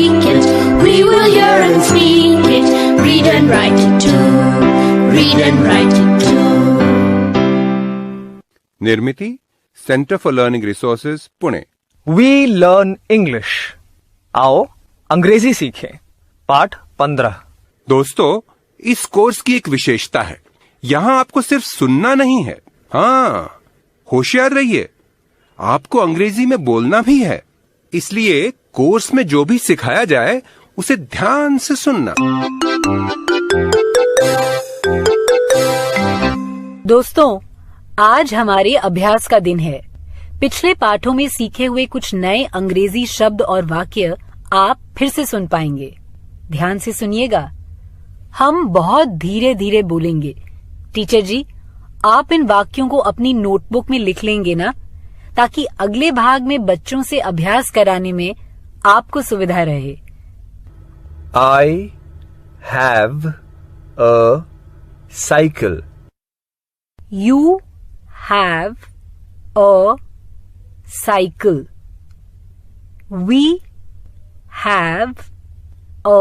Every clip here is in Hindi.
speak it. We will hear and speak it. Read and write it too. Read and write it too. Nirmiti centre for learning resources Pune. We learn English. आओ अंग्रेजी सीखें। पाठ 15। दोस्तों, इस कोर्स की एक विशेषता है, यहाँ आपको सिर्फ सुनना नहीं है, हाँ, होशियार रहिए, आपको अंग्रेजी में बोलना भी है। इसलिए कोर्स में जो भी सिखाया जाए उसे ध्यान से सुनना। दोस्तों, आज हमारे अभ्यास का दिन है। पिछले पाठों में सीखे हुए कुछ नए अंग्रेजी शब्द और वाक्य आप फिर से सुन पाएंगे। ध्यान से सुनिएगा। हम बहुत धीरे धीरे बोलेंगे। टीचर जी, आप इन वाक्यों को अपनी नोटबुक में लिख लेंगे ना, ताकि अगले भाग में बच्चों से अभ्यास कराने में आपको सुविधा रहे। I have a cycle. You have a cycle. We have a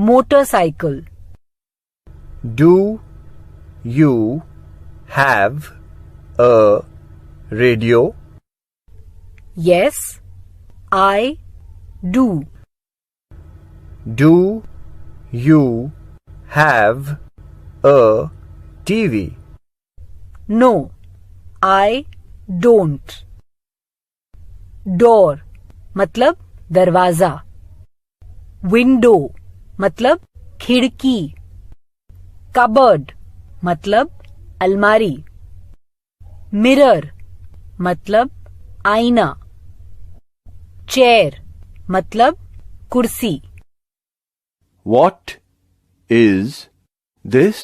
motorcycle. Do you have a radio? Yes, I do. Do you have a TV? No, I don't. Door मतलब दरवाजा। विंडो मतलब खिड़की। कबर्ड मतलब अलमारी। मिरर मतलब आईना। चेयर मतलब कुर्सी। What is this?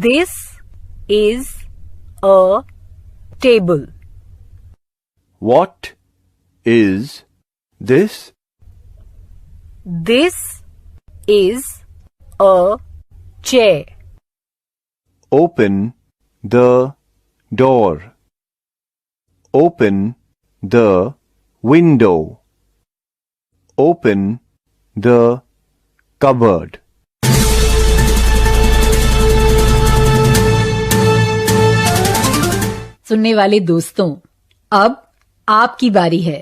This is a table. What is this? This is a chair. Open the door. Open the window. Open the cupboard. सुनने वाले दोस्तों, अब आपकी बारी है।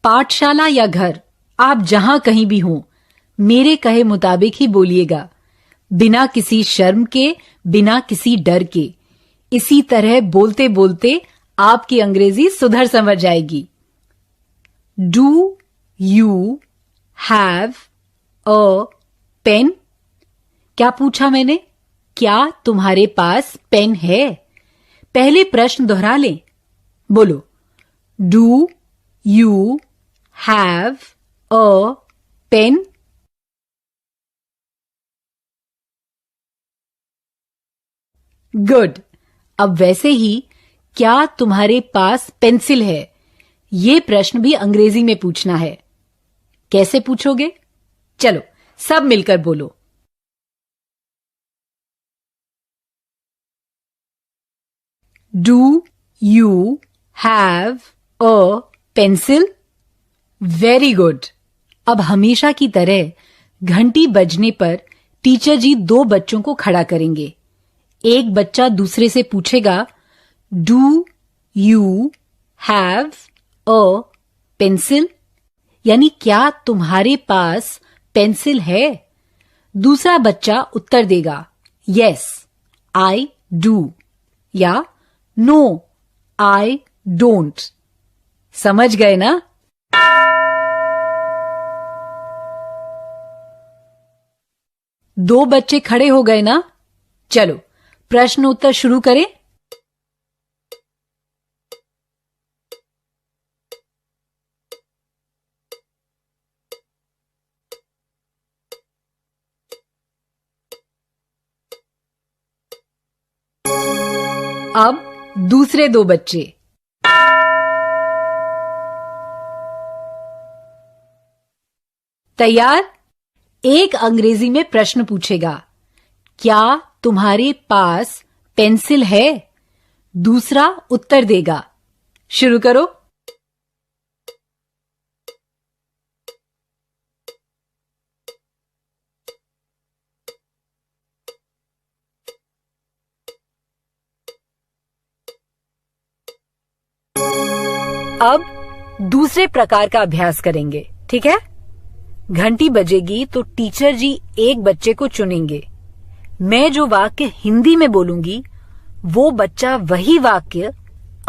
पाठशाला या घर, आप जहां कहीं भी हों, मेरे कहे मुताबिक ही बोलिएगा, बिना किसी शर्म के, बिना किसी डर के। इसी तरह बोलते बोलते आपकी अंग्रेजी सुधर समझ जाएगी। Do you have a pen? क्या पूछा मैंने? क्या तुम्हारे पास पेन है? पहले प्रश्न दोहरा लें। बोलो, do you have a pen? Good. अब वैसे ही, क्या तुम्हारे पास पेंसिल है? ये प्रश्न भी अंग्रेजी में पूछना है। कैसे पूछोगे? चलो सब मिलकर बोलो। Do you have a pencil? Very good. अब हमेशा की तरह घंटी बजने पर टीचर जी दो बच्चों को खड़ा करेंगे। एक बच्चा दूसरे से पूछेगा, do you have a pencil? यानी क्या तुम्हारे पास पेंसिल है? दूसरा बच्चा उत्तर देगा, यस आई डू, या नो आई डोंट। समझ गए ना? दो बच्चे खड़े हो गए ना? चलो प्रश्न उत्तर शुरू करें। अब दूसरे दो बच्चे। तैयार? एक अंग्रेजी में प्रश्न पूछेगा, क्या तुम्हारे पास पेंसिल है? दूसरा उत्तर देगा। शुरू करो। अब दूसरे प्रकार का अभ्यास करेंगे, ठीक है? घंटी बजेगी तो टीचर जी एक बच्चे को चुनेंगे। मैं जो वाक्य हिंदी में बोलूंगी वो बच्चा वही वाक्य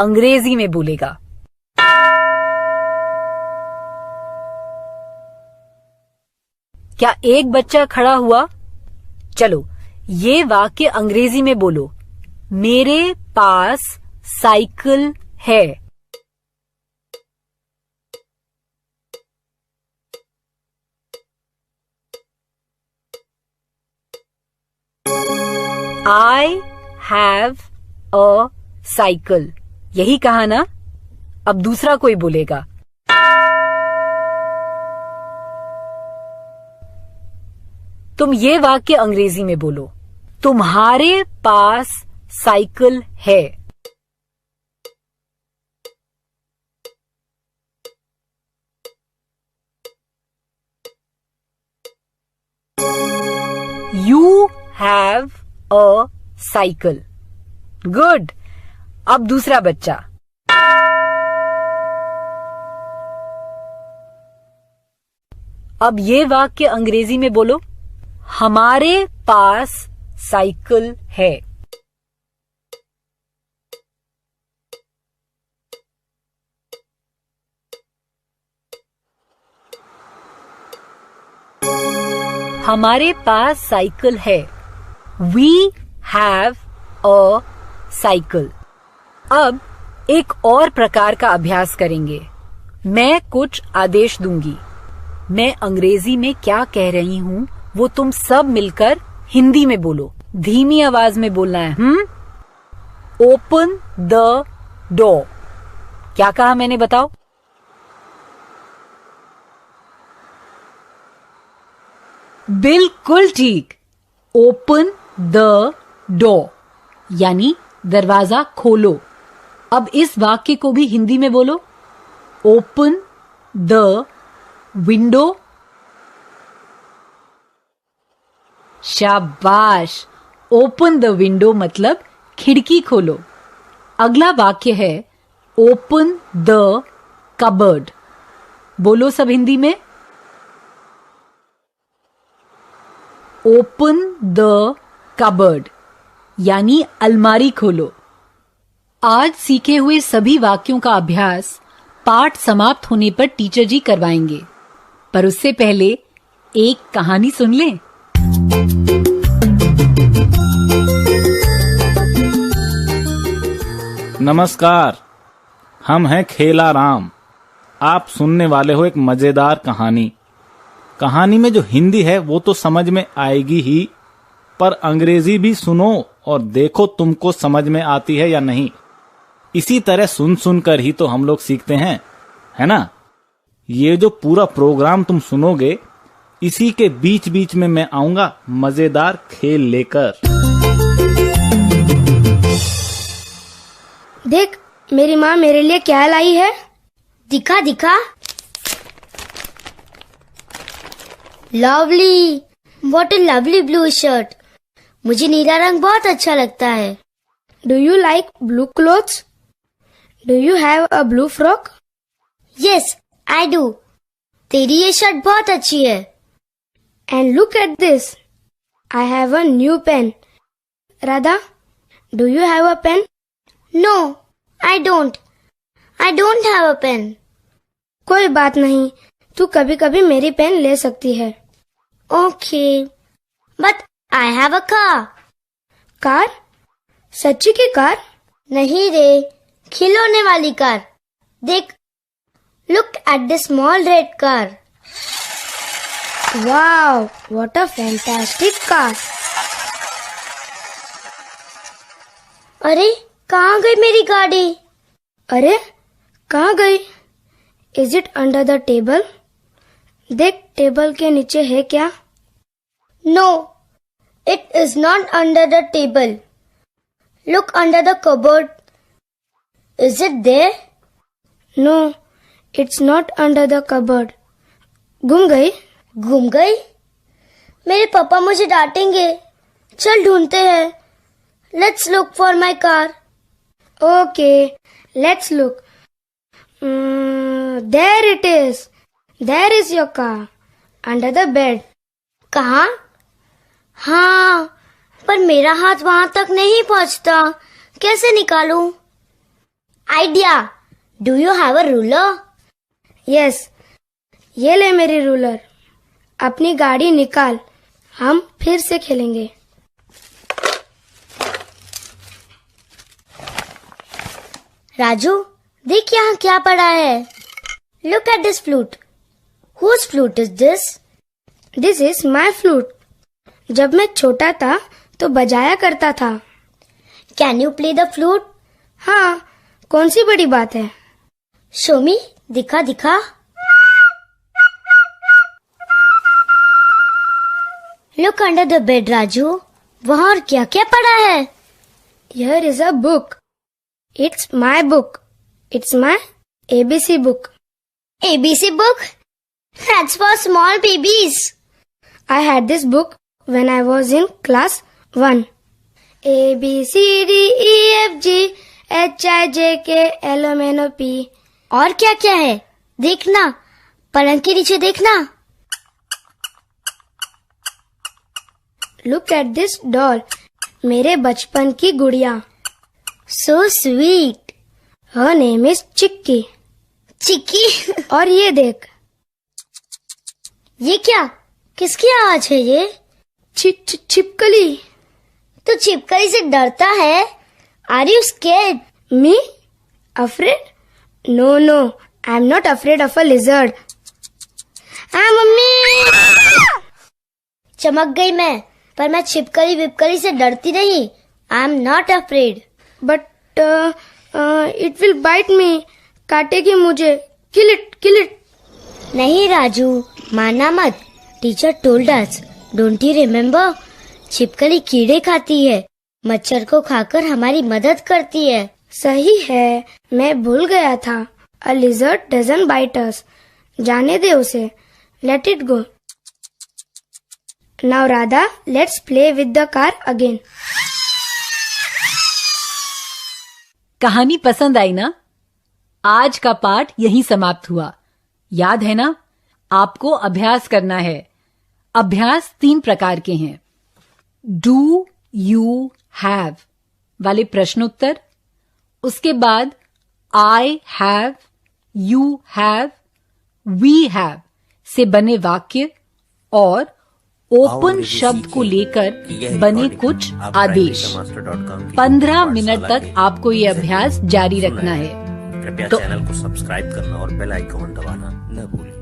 अंग्रेजी में बोलेगा। क्या एक बच्चा खड़ा हुआ? चलो ये वाक्य अंग्रेजी में बोलो। मेरे पास साइकिल है। I have a cycle। यही कहा ना? अब दूसरा कोई बोलेगा। तुम ये वाक्य अंग्रेजी में बोलो। तुम्हारे पास साइकिल है। You have a cycle। Good. अब दूसरा बच्चा। अब ये वाक्य अंग्रेजी में बोलो। हमारे पास साइकिल है। हमारे पास साइकिल है। We have a cycle। अब एक और प्रकार का अभ्यास करेंगे। मैं कुछ आदेश दूंगी। मैं अंग्रेजी में क्या कह रही हूं वो तुम सब मिलकर हिंदी में बोलो। धीमी आवाज में बोलना है। Open the door. क्या कहा मैंने, बताओ? बिल्कुल ठीक। ओपन द डोर यानी दरवाजा खोलो। अब इस वाक्य को भी हिंदी में बोलो। Open the window. शाबाश। ओपन द विंडो मतलब खिड़की खोलो। अगला वाक्य है ओपन द कबर्ड। बोलो सब हिंदी में। ओपन द कबर्ड यानी अलमारी खोलो। आज सीखे हुए सभी वाक्यों का अभ्यास पाठ समाप्त होने पर टीचर जी करवाएंगे, पर उससे पहले एक कहानी सुन लें। नमस्कार, हम हैं खेला राम। आप सुनने वाले हो एक मजेदार कहानी। कहानी में जो हिंदी है वो तो समझ में आएगी ही, पर अंग्रेजी भी सुनो और देखो तुमको समझ में आती है या नहीं। इसी तरह सुन सुन कर ही तो हम लोग सीखते हैं, है ना? ये जो पूरा प्रोग्राम तुम सुनोगे, इसी के बीच बीच में मैं आऊंगा मजेदार खेल लेकर। देख, मेरी माँ मेरे लिए क्या लाई है। दिखा दिखा। Lovely, what a lovely blue shirt. मुझे नीला रंग बहुत अच्छा लगता है। Do you like blue clothes? Do you have a blue frock? Yes, I do. तेरी ये शर्ट बहुत अच्छी है। And look at this, I have a new pen. Radha, do you have a pen? No, I don't have a pen. कोई बात नहीं, तू कभी कभी मेरी पेन ले सकती है। Okay, but I have a car. Car? सच्ची की कार? नहीं रे, खिलौने वाली कार। देख, look at the small red car. Wow, what a fantastic car. अरे, कहाँ गई मेरी गाड़ी? अरे, कहाँ गई? Is it under the table? देख, टेबल के नीचे है क्या? No, it is not under the table. Look under the cupboard. Is it there? No, it's not under the cupboard. गुम गई? गुम गई? मेरे पापा मुझे डांटेंगे। चल ढूंढते हैं। Let's look for my car. Okay, let's look. There it is. There is your car. Under the bed. कहाँ? हाँ, पर मेरा हाथ वहां तक नहीं पहुंचता. कैसे निकालूं? Idea. Do you have a ruler? Yes. ये ले मेरी रूलर. अपनी गाड़ी निकाल. हम फिर से खेलेंगे. राजू, देख यहाँ क्या पड़ा है. Look at this flute. Whose flute is this? This is my flute. जब मैं छोटा था तो बजाया करता था. Can you play the flute? हाँ, कौन सी बड़ी बात है. Show me. दिखा दिखा. Look under the bed, Raju. वहाँ और क्या क्या पड़ा है? Here is a book. It's my book. It's my ABC book. ABC book? That's for small babies. I had this book when I was in class 1. A, B, C, D, E, F, G, H, I, J, K, L, M, N, O, P. और क्या क्या है? देखना. पलंग के नीचे देखना. Look at this doll. मेरे बचपन की गुड़िया. So sweet. Her name is चिक्की. चिक्की. और ये देख. ये क्या? किसकी आवाज है ये? छिपकली. तू छिपकली से डरता है? Are you scared? Me? Afraid? No, no. I'm not afraid of a lizard. हाँ मम्मी. चमक गई मैं, पर मैं छिपकली विपकली से डरती नहीं. I'm not afraid. But it will bite me. काटेगी मुझे. Kill it, kill it. नहीं राजू, माना मत. Teacher told us. Don't you remember? छिपकली कीड़े खाती है, मच्छर को खाकर हमारी मदद करती है. सही है, मैं भूल गया था. A lizard doesn't bite us. जाने दे उसे. Let it go. Now Radha, let's play with the car again. कहानी पसंद आई ना? आज का पाठ यहीं समाप्त हुआ. याद है ना? आपको अभ्यास करना है. अभ्यास 3 प्रकार के हैं. डू यू हैव वाले प्रश्नोत्तर, उसके बाद I have, you have, we have से बने वाक्य और ओपन शब्द को लेकर बने कुछ आदेश. 15 मिनट तक आपको ये अभ्यास जारी रखना है. कृपया चैनल को सब्सक्राइब करना और बेल आइकॉन दबाना न भूलिए.